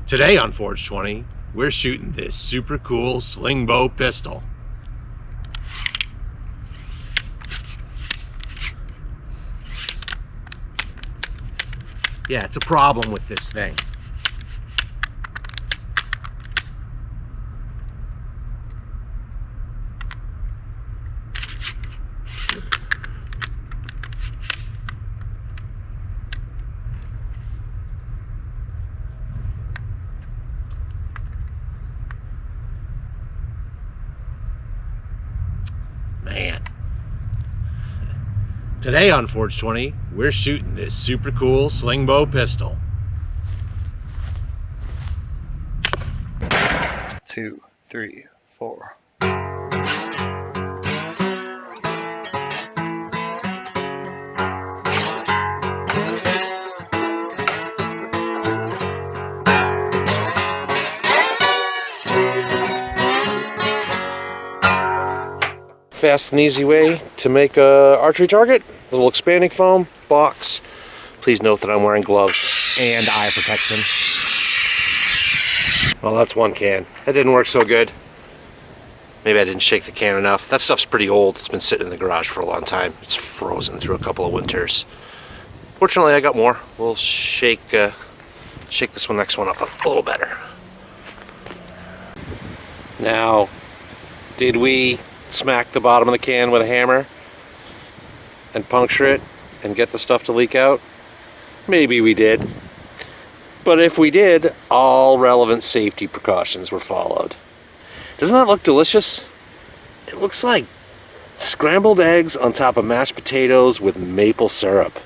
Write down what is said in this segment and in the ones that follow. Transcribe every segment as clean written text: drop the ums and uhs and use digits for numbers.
Today on Forge20, we're shooting this super cool sling bow pistol. Yeah, it's a problem with this thing. Man. Today on Forge20, we're shooting this super cool sling bow pistol. 2, 3, 4. Fast and easy way to make a archery target. A little expanding foam box. Please note that I'm wearing gloves and eye protection. Well, that's one can. That didn't work so good. Maybe I didn't shake the can enough. That stuff's pretty old. It's been sitting in the garage for a long time. It's frozen through a couple of winters. Fortunately, I got more. We'll shake this next one up a little better. Now, did we smack the bottom of the can with a hammer and puncture it and get the stuff to leak out? Maybe we did. But if we did, all relevant safety precautions were followed. Doesn't that look delicious? It looks like scrambled eggs on top of mashed potatoes with maple syrup.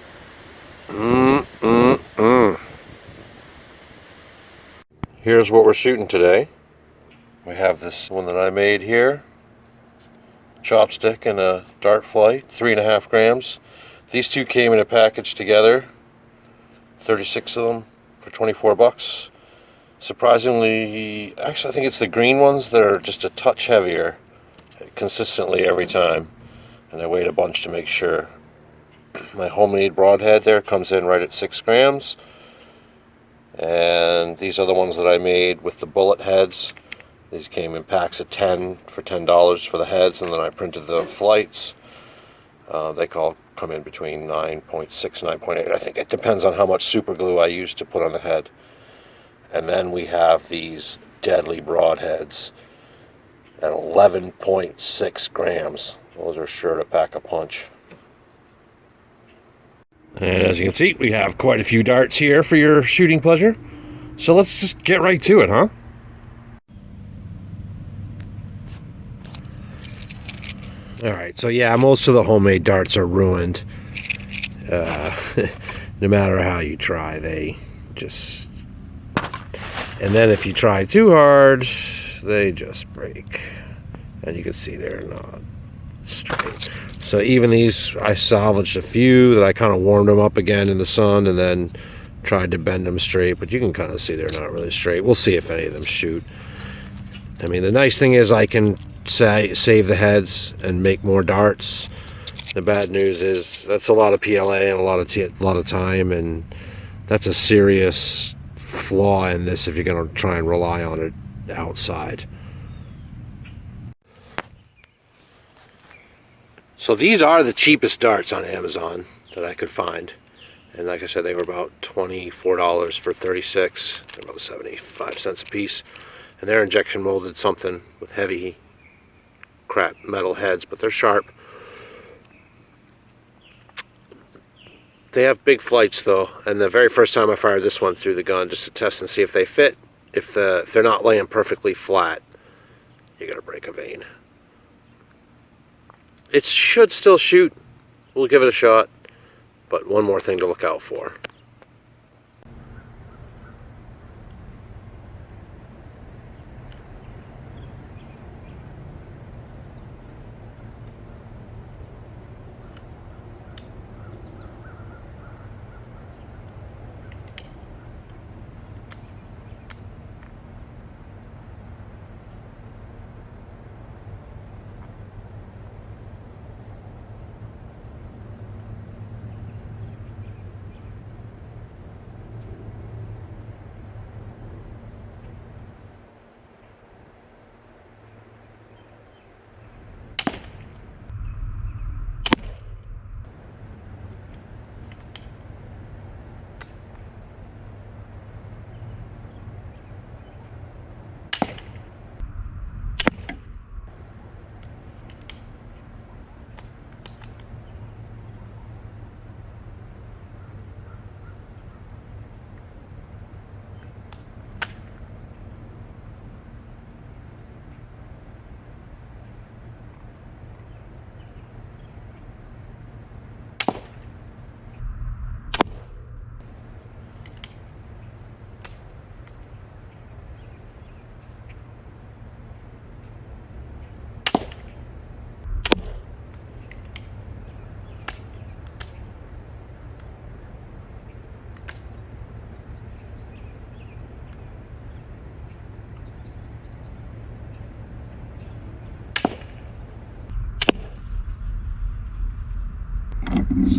Here's what we're shooting today. We have this one that I made here. Chopstick and a dart flight, 3.5 grams. These two came in a package together, 36 of them for 24 bucks. Surprisingly, actually I think it's the green ones that are just a touch heavier consistently every time, and I weighed a bunch to make sure. My homemade broadhead there comes in right at 6 grams, and these are the ones that I made with the bullet heads. These came in packs of 10 for $10 for the heads, and then I printed the flights. They come in between 9.6, 9.8. I think it depends on how much super glue I use to put on the head. And then we have these deadly broadheads at 11.6 grams. Those are sure to pack a punch. And as you can see, we have quite a few darts here for your shooting pleasure. So let's just get right to it, huh? Alright, so yeah, most of the homemade darts are ruined. No matter how you try, they just... And then if you try too hard, they just break. And you can see they're not straight. So even these, I salvaged a few that I kind of warmed them up again in the sun and then tried to bend them straight. But you can kind of see they're not really straight. We'll see if any of them shoot. I mean, the nice thing is I can save the heads and make more darts. The bad news is that's a lot of PLA and a lot of time, and that's a serious flaw in this if you're going to try and rely on it outside. So these are the cheapest darts on Amazon that I could find, and like I said, they were about $24 for 36. They're about 75 cents a piece, and they're injection molded something with heavy crap metal heads, but they're sharp. They have big flights though, and the very first time I fired this one through the gun just to test and see if they fit, if they're not laying perfectly flat, you're gonna break a vein. It should still shoot. We'll give it a shot, but one more thing to look out for.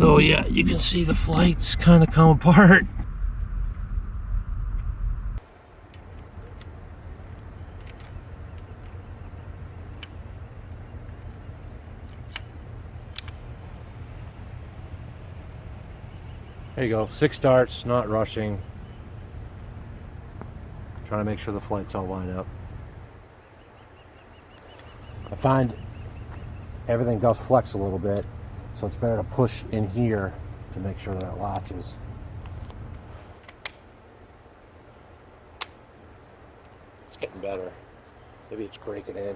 So yeah, you can see the flights kind of come apart. There you go, 6 darts, not rushing. Trying to make sure the flights all line up. I find everything does flex a little bit, so it's better to push in here to make sure that it latches. It's getting better. Maybe it's breaking in.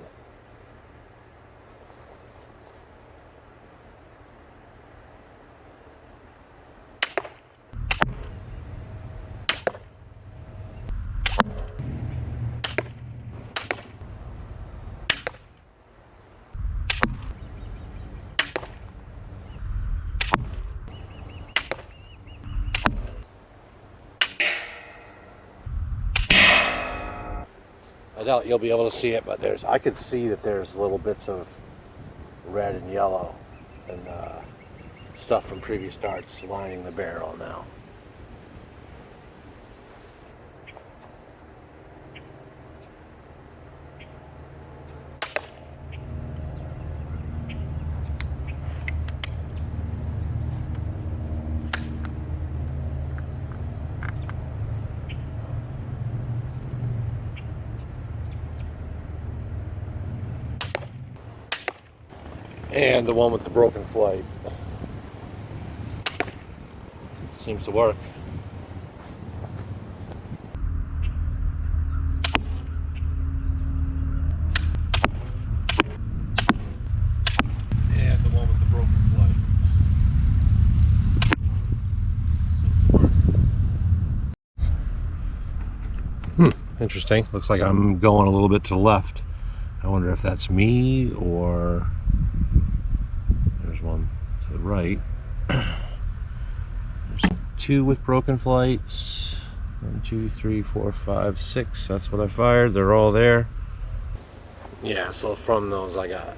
I doubt you'll be able to see it, but I could see that there's little bits of red and yellow and stuff from previous darts lining the barrel now. And the one with the broken flight seems to work. And the one with the broken flight seems to work. Interesting. Looks like I'm going a little bit to the left. I wonder if that's me or there's one to the right. There's 2 with broken flights. 1, 2, 3, 4, 5, 6. That's what I fired. They're all there. Yeah, so from those I got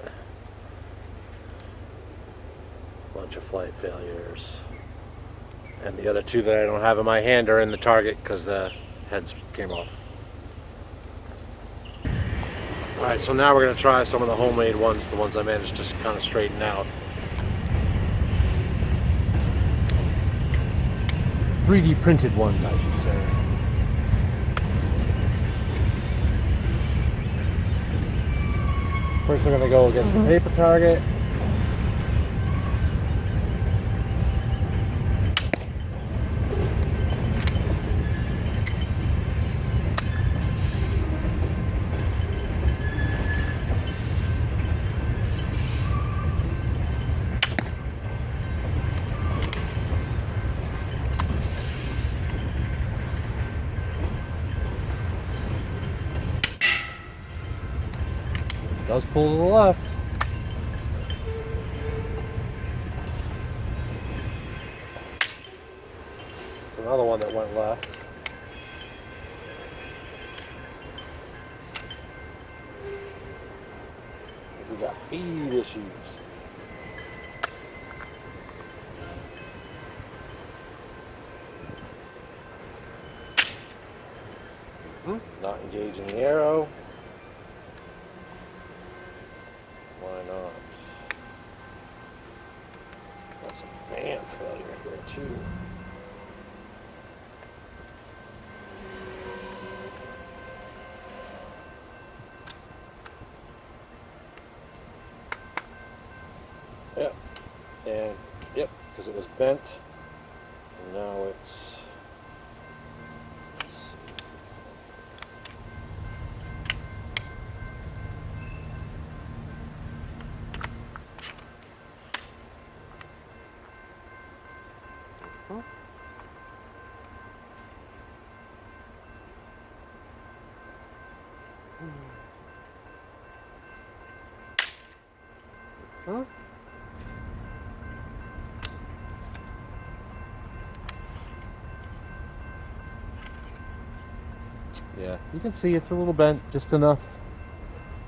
a bunch of flight failures. And the other 2 that I don't have in my hand are in the target because the heads came off. Alright, so now we're going to try some of the homemade ones, the ones I managed to kind of straighten out. 3D printed ones, I should say. First we're going to go against the paper target. Does pull to the left. There's another one that went left. We got feed issues. Not engaging the arrow. Why not? Got some band failure here too. Yep, and yep, because it was bent, and now it's. Huh? Yeah, you can see it's a little bent, just enough.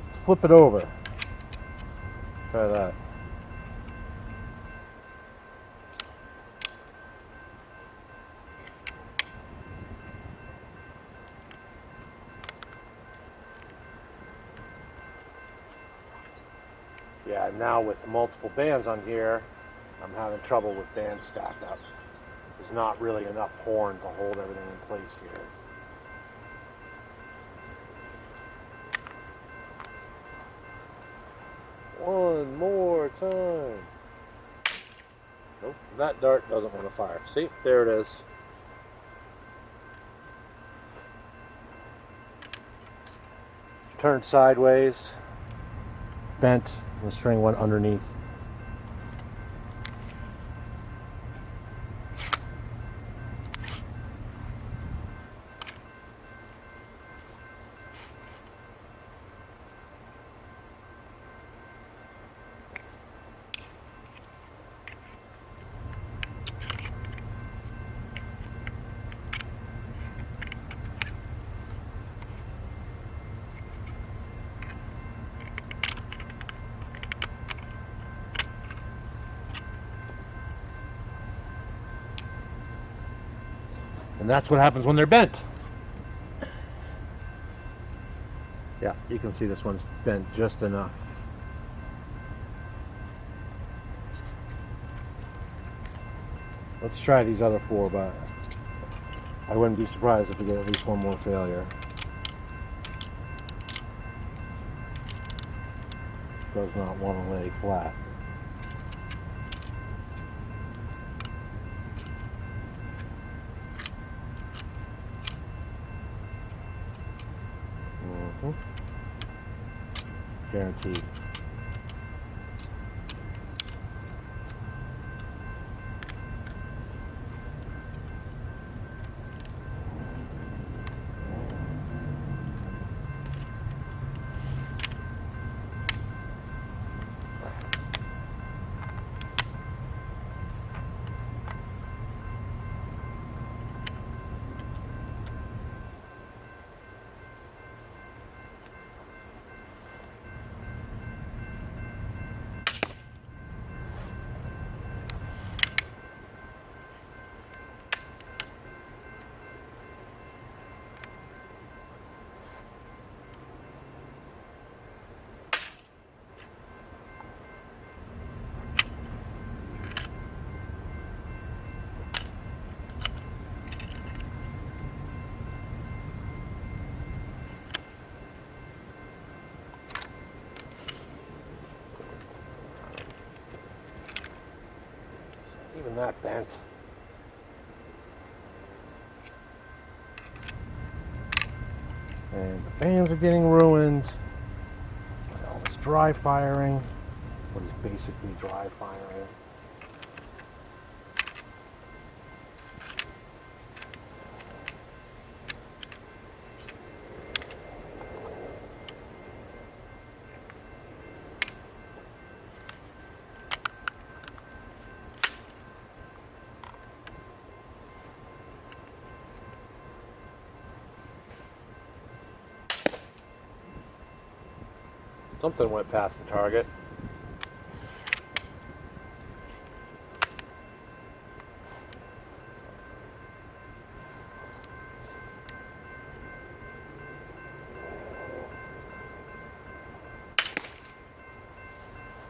Let's flip it over. Try that. Yeah, now with multiple bands on here, I'm having trouble with band stack up. There's not really enough horn to hold everything in place here. One more time. Nope, that dart doesn't want to fire. See, there it is. Turned sideways, bent, and the string went underneath. And that's what happens when they're bent. Yeah, you can see this one's bent just enough. Let's try these other four, but I wouldn't be surprised if we get at least one more failure. Does not want to lay flat. Guaranteed. Even that bent. And the bands are getting ruined. All this dry firing. What is basically dry firing. Something went past the target.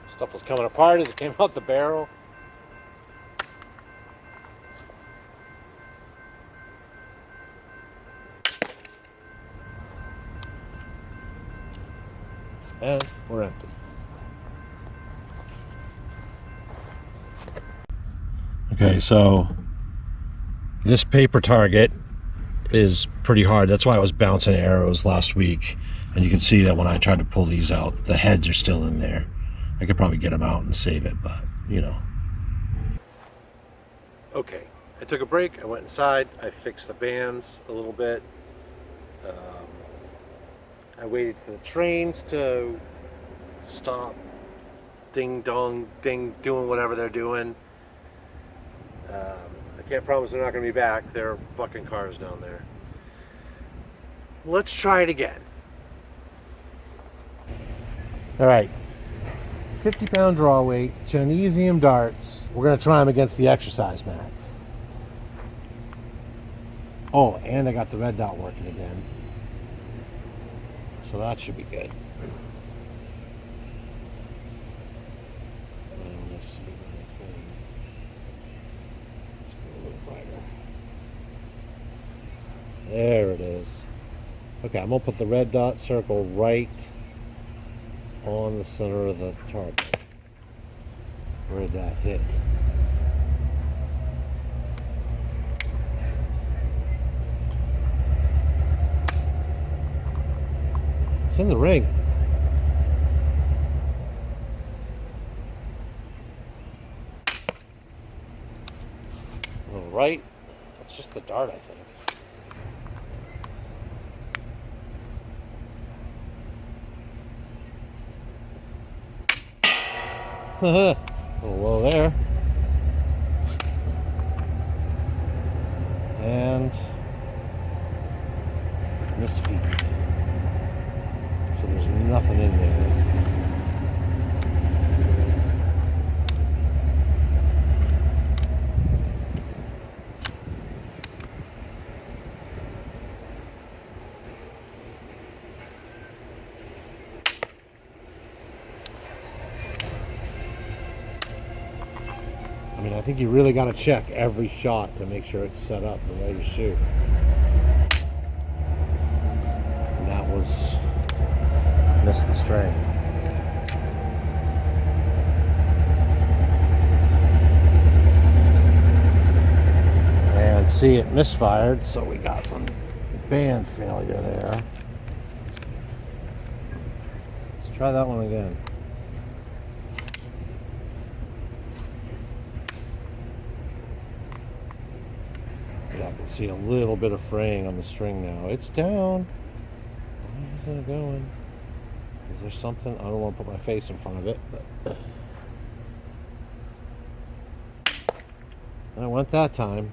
Stuff was coming apart as it came out the barrel. And we're empty. Okay, so this paper target is pretty hard. That's why I was bouncing arrows last week. And you can see that when I tried to pull these out, the heads are still in there. I could probably get them out and save it, but you know. Okay, I took a break. I went inside. I fixed the bands a little bit. I waited for the trains to stop ding dong ding doing whatever they're doing. I can't promise they're not going to be back. They're bucking cars down there. Let's try it again. All right, 50-pound draw weight, Chinesium darts. We're going to try them against the exercise mats. Oh, and I got the red dot working again. So that should be good. this to be really clean. Let's go a little brighter. There it is. Okay, I'm gonna put the red dot circle right on the center of the target. Where did that hit? It's in the ring. A little right. That's just the dart, I think. A little low there. And misfeed. So there's nothing in there. I mean, I think you really got to check every shot to make sure it's set up the way to shoot. And that was missed the string. And see, it misfired, so we got some band failure there. Let's try that one again. Yeah, I can see a little bit of fraying on the string now. It's down. Where is it going? Is there something? I don't want to put my face in front of it, but I went that time.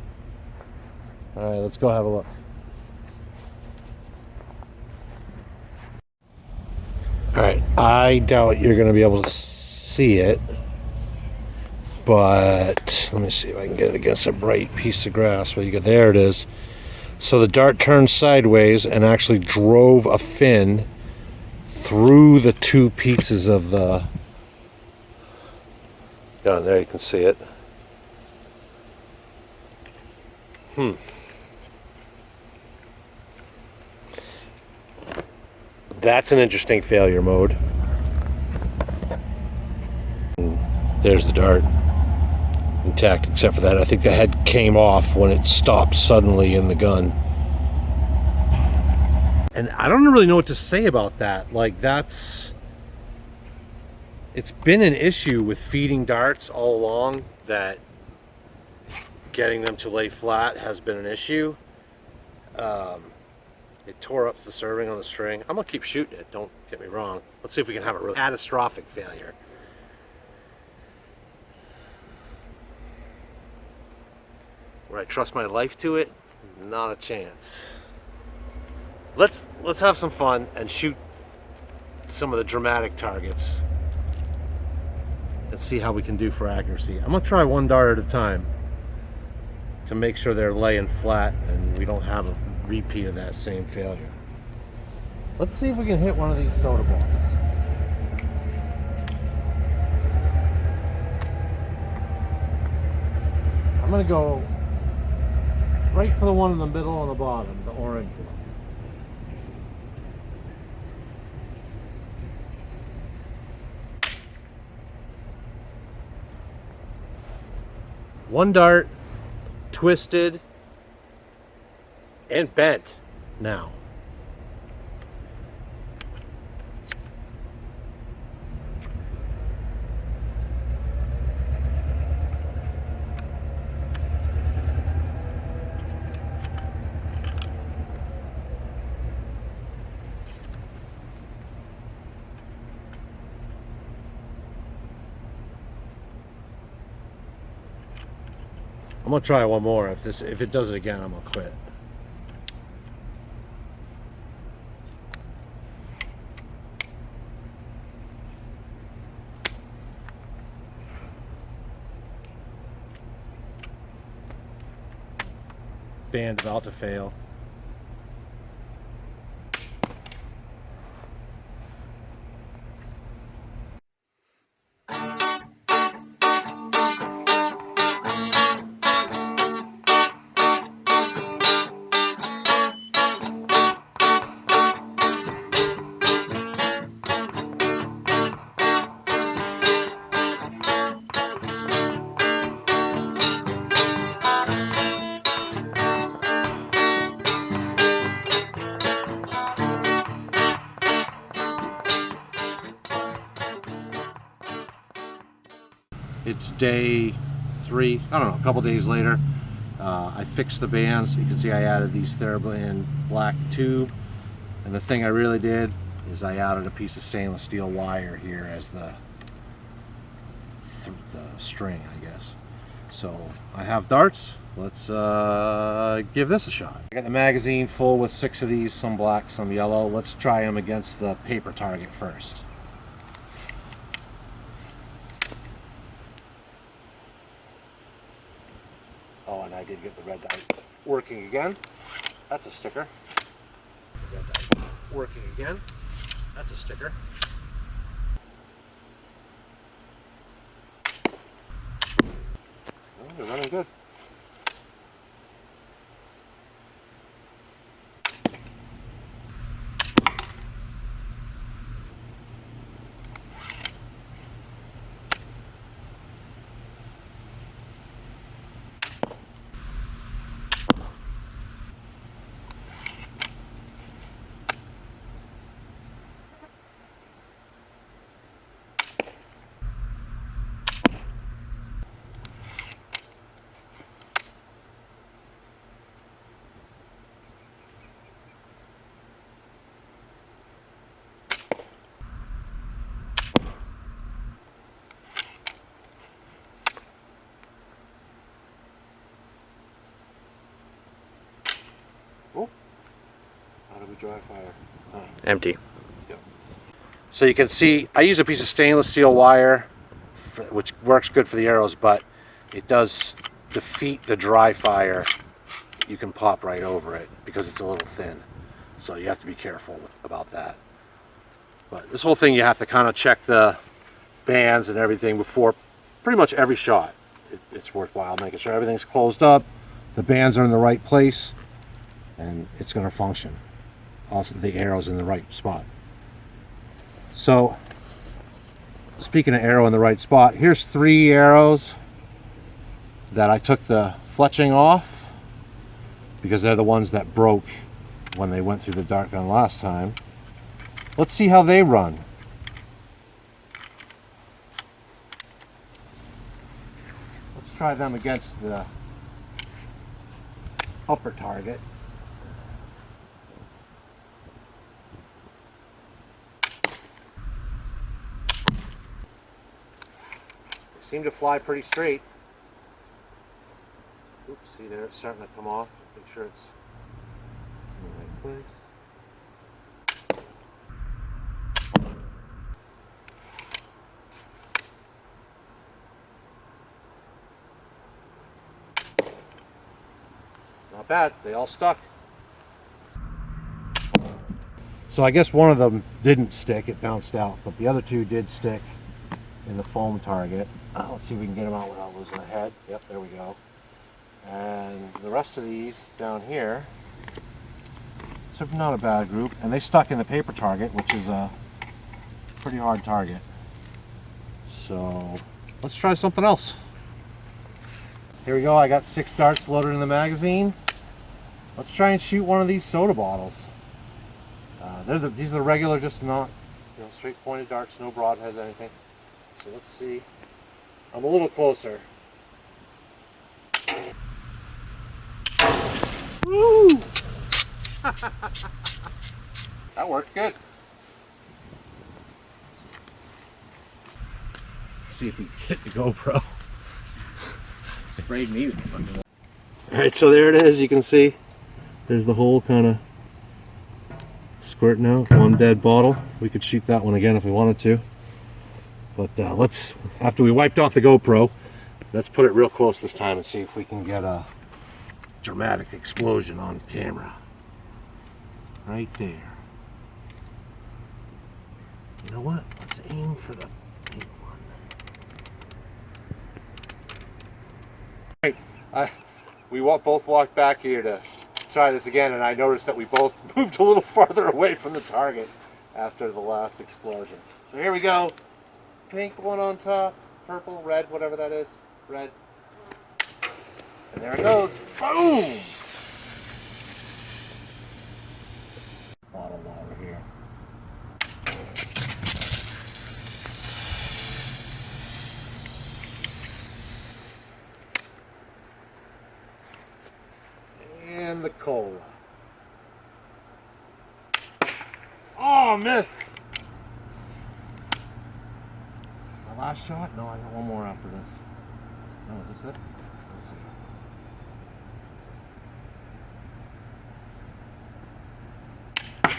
All right, let's go have a look. All right, I doubt you're going to be able to see it, but let me see if I can get it against a bright piece of grass. Well, you go, there it is. So the dart turned sideways and actually drove a fin through the two pieces of the gun. There you can see it. That's an interesting failure mode. There's the dart. Intact, except for that I think the head came off when it stopped suddenly in the gun. And I don't really know what to say about that. Like, it's been an issue with feeding darts all along, that getting them to lay flat has been an issue. It tore up the serving on the string. I'm gonna keep shooting it, don't get me wrong. Let's see if we can have a really catastrophic failure. Would I trust my life to it? Not a chance. Let's have some fun and shoot some of the dramatic targets. Let's see how we can do for accuracy. I'm gonna try one dart at a time to make sure they're laying flat and we don't have a repeat of that same failure. Let's see if we can hit one of these soda bottles. I'm gonna go right for the one in the middle on the bottom, the orange one. One dart, twisted, and bent now. I'm gonna try one more. If it does it again, I'm gonna quit. Band about to fail. It's day 3, I don't know, a couple days later. I fixed the bands. You can see I added these TheraBand black tube, and the thing I really did is I added a piece of stainless steel wire here as the string, I guess. So I have darts. Let's give this a shot. I got the magazine full with 6 of these, some black, some yellow. Let's try them against the paper target first. Oh, and I did get the red dye working again. That's a sticker. Red dye working again. That's a sticker. Oh, they're running good. Oh, how do we dry fire? Oh. Empty. Yep. So you can see I use a piece of stainless steel wire, which works good for the arrows, but it does defeat the dry fire. You can pop right over it because it's a little thin. So you have to be careful about that. But this whole thing, you have to kind of check the bands and everything before pretty much every shot. It's worthwhile making sure everything's closed up, the bands are in the right place, and it's going to function. Also, the arrow's in the right spot. So, speaking of arrow in the right spot, here's 3 arrows that I took the fletching off because they're the ones that broke when they went through the dart gun last time. Let's see how they run. Let's try them against the upper target. They seem to fly pretty straight. Oops, see there, it's starting to come off. Make sure it's in the right place. Not bad, they all stuck. So I guess one of them didn't stick, it bounced out, but the other 2 did stick in the foam target. Let's see if we can get them out without losing a head. Yep, there we go. And the rest of these down here, so not a bad group, and they stuck in the paper target, which is a pretty hard target. So let's try something else. Here we go, I got 6 darts loaded in the magazine. Let's try and shoot one of these soda bottles. These are the regular, just not, straight pointed darts, no broadheads, anything. So let's see. I'm a little closer. Woo! That worked good. Let's see if we can get the GoPro. Sprayed me. Alright, so there it is. You can see there's the hole kind of squirting out. One dead bottle. We could shoot that one again if we wanted to. But let's, after we wiped off the GoPro, let's put it real close this time and see if we can get a dramatic explosion on camera. Right there. You know what? Let's aim for the pink one. Alright, we both walked back here to try this again, and I noticed that we both moved a little farther away from the target after the last explosion. So here we go. Pink one on top, purple, red, whatever that is. Red. And there it goes. Boom! Bottle over here. and the cola. Oh, miss! My last shot? No, I got one more after this. Oh, is this it? Let's see.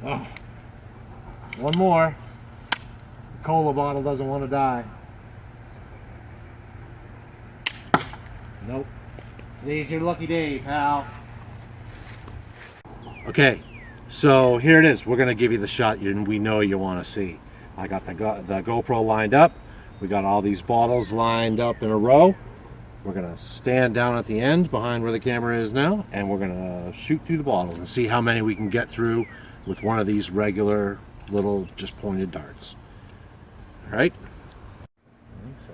Oh. One more. The cola bottle doesn't want to die. Nope. Today's your lucky day, pal. Okay, so here it is. We're going to give you the shot we know you want to see. I got the GoPro lined up. We got all these bottles lined up in a row. We're going to stand down at the end behind where the camera is now, and we're going to shoot through the bottles and see how many we can get through with one of these regular little just pointed darts. All right? So,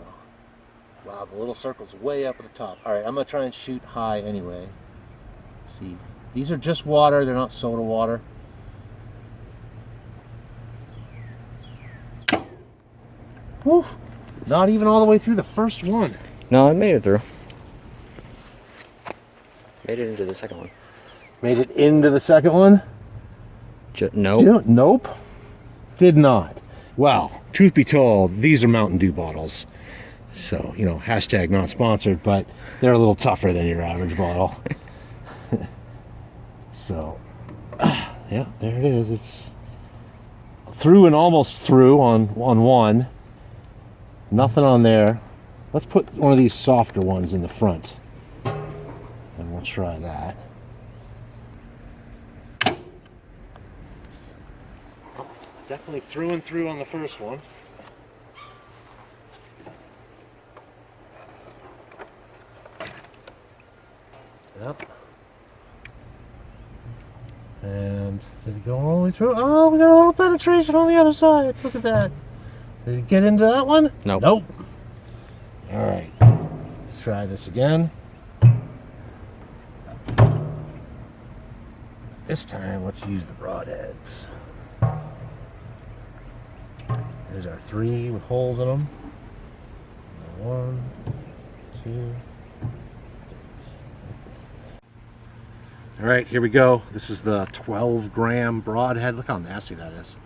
wow, the little circle's way up at the top. All right, I'm going to try and shoot high anyway. See, these are just water. They're not soda water. Whew. Not even all the way through the first one. No, it made it through. Made it into the second one. Made it into the second one? Nope. Nope. Did not. Well, truth be told, these are Mountain Dew bottles. So, you know, hashtag not sponsored, but they're a little tougher than your average bottle. So, yeah, there it is. It's through and almost through on one. Nothing on there. Let's put one of these softer ones in the front. And we'll try that. Definitely through and through on the first one. Yep. And did it go all the way through? Oh, we got a little penetration on the other side. Look at that. Did it get into that one? Nope. Nope. All right. Let's try this again. This time, let's use the broadheads. There's our 3 with holes in them. 1, 2. All right, here we go. This is the 12-gram broadhead. Look how nasty that is.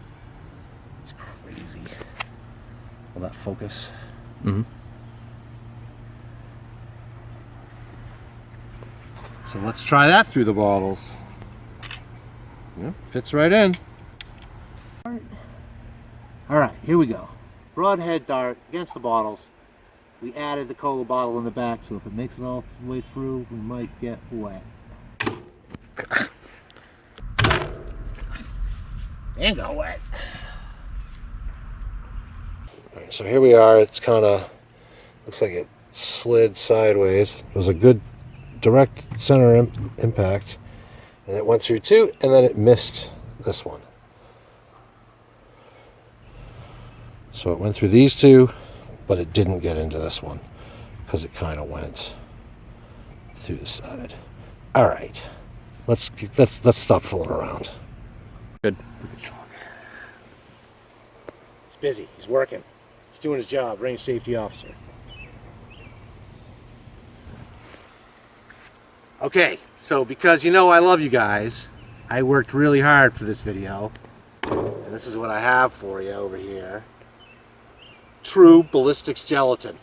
It's crazy. Will that focus? Mm-hmm. So let's try that through the bottles. Yeah, fits right in. All right, here we go. Broadhead dart against the bottles. We added the cola bottle in the back, so if it makes it all the way through, we might get wet. And got wet. All right, so here we are. It's kind of looks like it slid sideways. It was a good direct center impact, and it went through 2, and then it missed this one. So it went through these 2, but it didn't get into this one because it kind of went through the side. All right, let's stop fooling around. Good. He's busy. He's working. He's doing his job. Range safety officer. Okay, so because you know I love you guys, I worked really hard for this video, and this is what I have for you over here. True ballistics gelatin,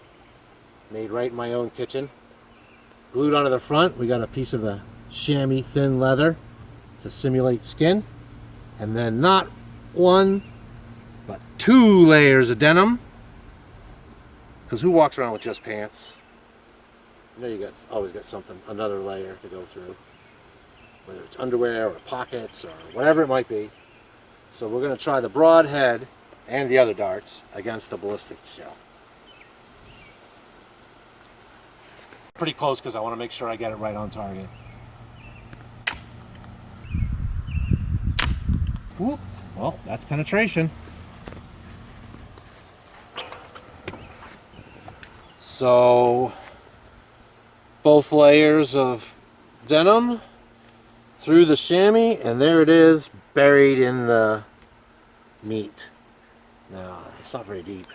made right in my own kitchen. Glued onto the front, we got a piece of the chamois thin leather to simulate skin, and then not 1 but 2 layers of denim, because who walks around with just pants? You know, you always got something, another layer to go through, whether it's underwear or pockets or whatever it might be. So we're going to try the broadhead and the other darts against the ballistics gel. Pretty close because I want to make sure I get it right on target. Whoop. Well, that's penetration. So both layers of denim through the chamois, and there it is, buried in the meat. Now, it's not very deep.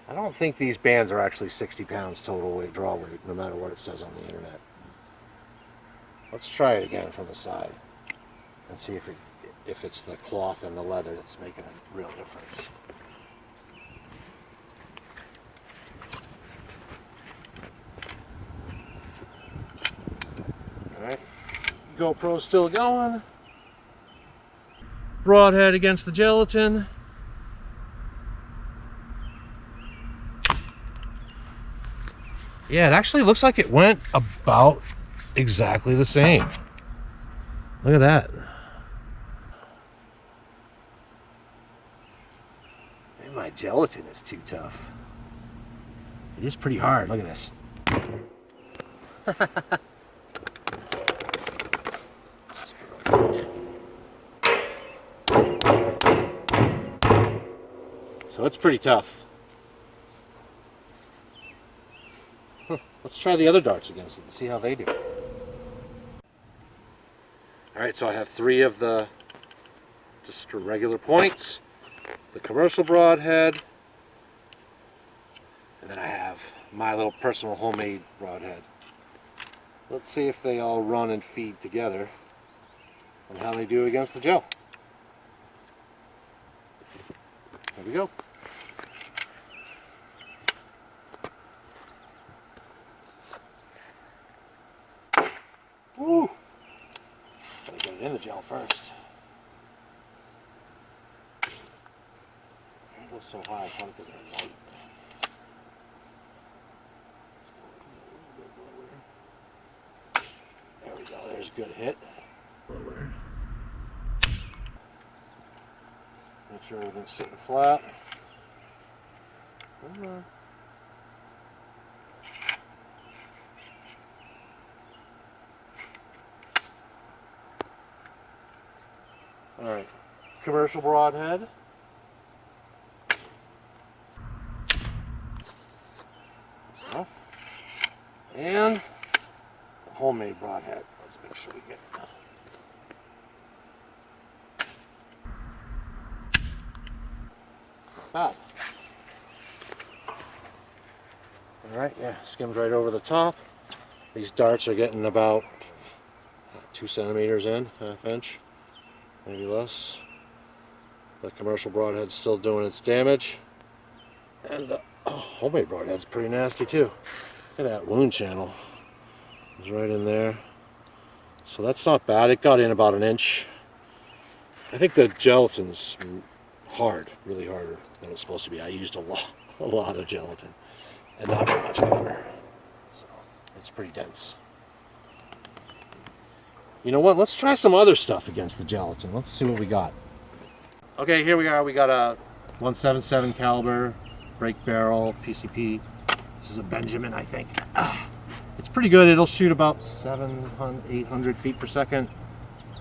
I don't think these bands are actually 60 pounds total weight, draw weight, no matter what it says on the internet. Let's try it again from the side and see if it's the cloth and the leather that's making a real difference. Alright, GoPro's still going. Broadhead against the gelatin. Yeah, it actually looks like it went about exactly the same. Look at that. Maybe my gelatin is too tough. It is pretty hard. Look at this. So it's pretty tough. Let's try the other darts against it and see how they do. Alright, so I have 3 of the just regular points, the commercial broadhead, and then I have my little personal homemade broadhead. Let's see if they all run and feed together and how they do against the gel. There we go. Woo! Gotta get it in the gel first. It goes so high, probably because they're light. There we go, there's a good hit. Lower. Make sure everything's sitting flat. Come on. Alright, commercial broadhead. And the homemade broadhead. Let's make sure we get it. Not bad. Alright, yeah, skimmed right over the top. These darts are getting about 2 centimeters in, ½ inch. Maybe less. The commercial broadhead's still doing its damage. And the homemade broadhead's pretty nasty too. Look at that wound channel. It's right in there. So that's not bad. It got in about 1 inch. I think the gelatin's hard, really harder than it's supposed to be. I used a lot of gelatin and not very much water. So it's pretty dense. You know what? Let's try some other stuff against the gelatin. Let's see what we got. Okay, here we are. We got a .177 caliber brake barrel PCP. This is a Benjamin, I think. It's pretty good. It'll shoot about 800 feet per second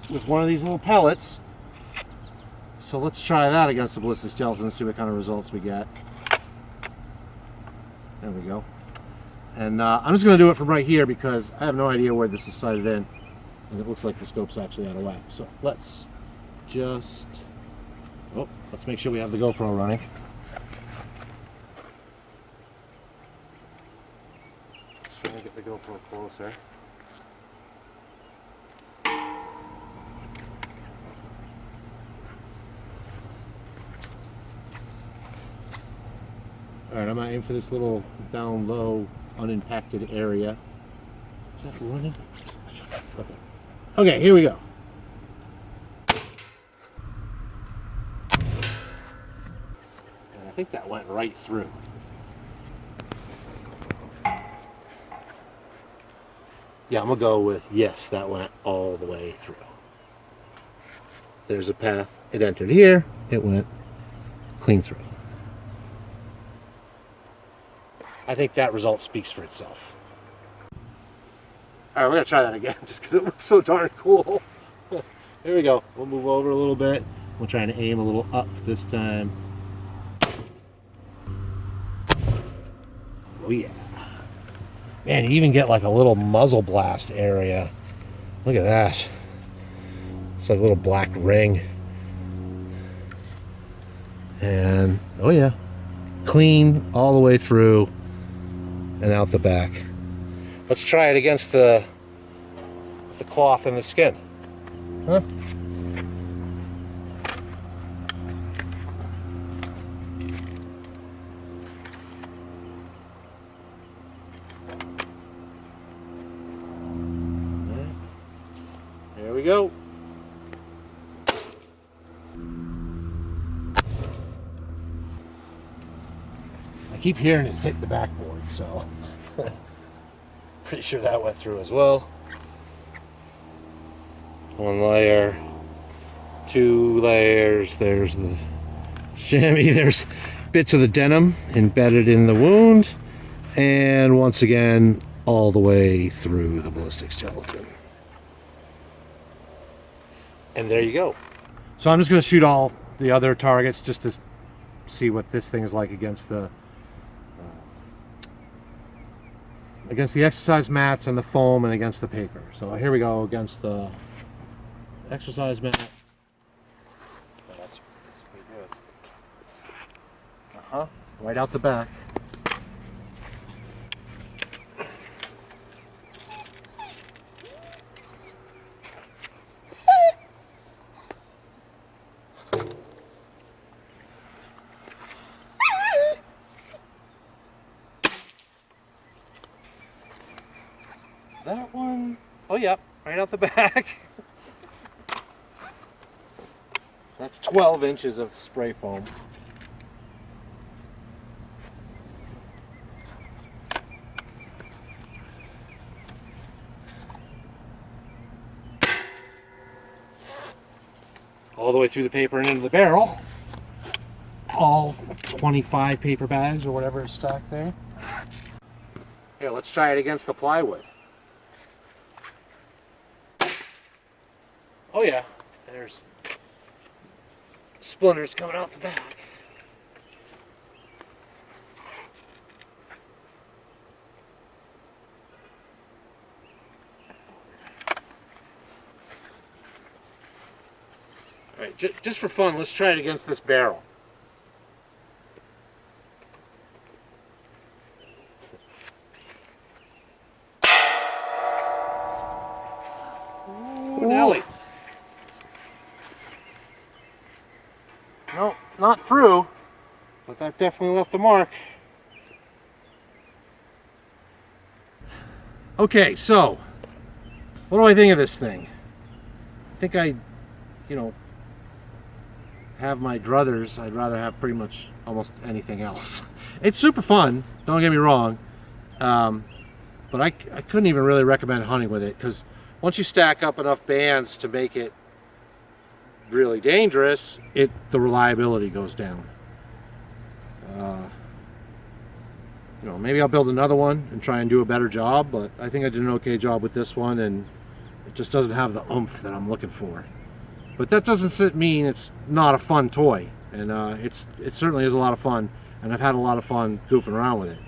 with one of these little pellets. So let's try that against the ballistics gelatin and see what kind of results we get. There we go. And I'm just going to do it from right here because I have no idea where this is sighted in. And it looks like the scope's actually out of whack. So let's just... Oh, let's make sure we have the GoPro running. Let's try to get the GoPro closer. Alright, I'm going to aim for this little down low, unimpacted area. Is that running? Okay. Okay, here we go. And I think that went right through. Yeah, I'm gonna go with yes, that went all the way through. There's a path. It entered here, it went clean through. I think that result speaks for itself. Alright, we're going to try that again just because it looks so darn cool. Here we go. We'll move over a little bit. We're trying to aim a little up this time. Oh yeah. Man, you even get like a little muzzle blast area. Look at that. It's like a little black ring. And, oh yeah. Clean all the way through and out the back. Let's try it against the the cloth and the skin. Huh? There we go. I keep hearing it hit the backboard, so pretty sure that went through as well. One layer, 2 layers, there's the chamois, there's bits of the denim embedded in the wound, and once again, all the way through the ballistics gelatin. And there you go. So I'm just going to shoot all the other targets just to see what this thing is like against the exercise mats and the foam and against the paper. So here we go against the exercise mat. That's pretty good. Right out the back. That one, oh yeah, right out the back. That's 12 inches of spray foam. All the way through the paper and into the barrel. All 25 paper bags or whatever is stacked there. Here, let's try it against the plywood. Oh yeah, there's splinters coming out the back. All right, just for fun, let's try it against this barrel. Ooh, Nelly. No, not through, but that definitely left a mark. Okay, so what do I think of this thing? I think I, have my druthers. I'd rather have pretty much almost anything else. It's super fun, don't get me wrong, but I couldn't even really recommend hunting with it, because once you stack up enough bands to make it really dangerous, the reliability goes down. Maybe I'll build another one and try and do a better job, but I think I did an okay job with this one, and it just doesn't have the oomph that I'm looking for. But that doesn't mean it's not a fun toy, and it certainly is a lot of fun, and I've had a lot of fun goofing around with it.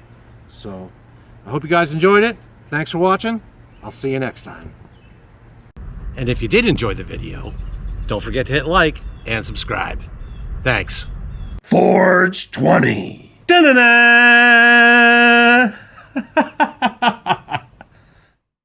So I hope you guys enjoyed it. Thanks for watching. I'll see you next time. And if you did enjoy the video, don't forget to hit like and subscribe. Thanks. Forge 20. Da-na-na!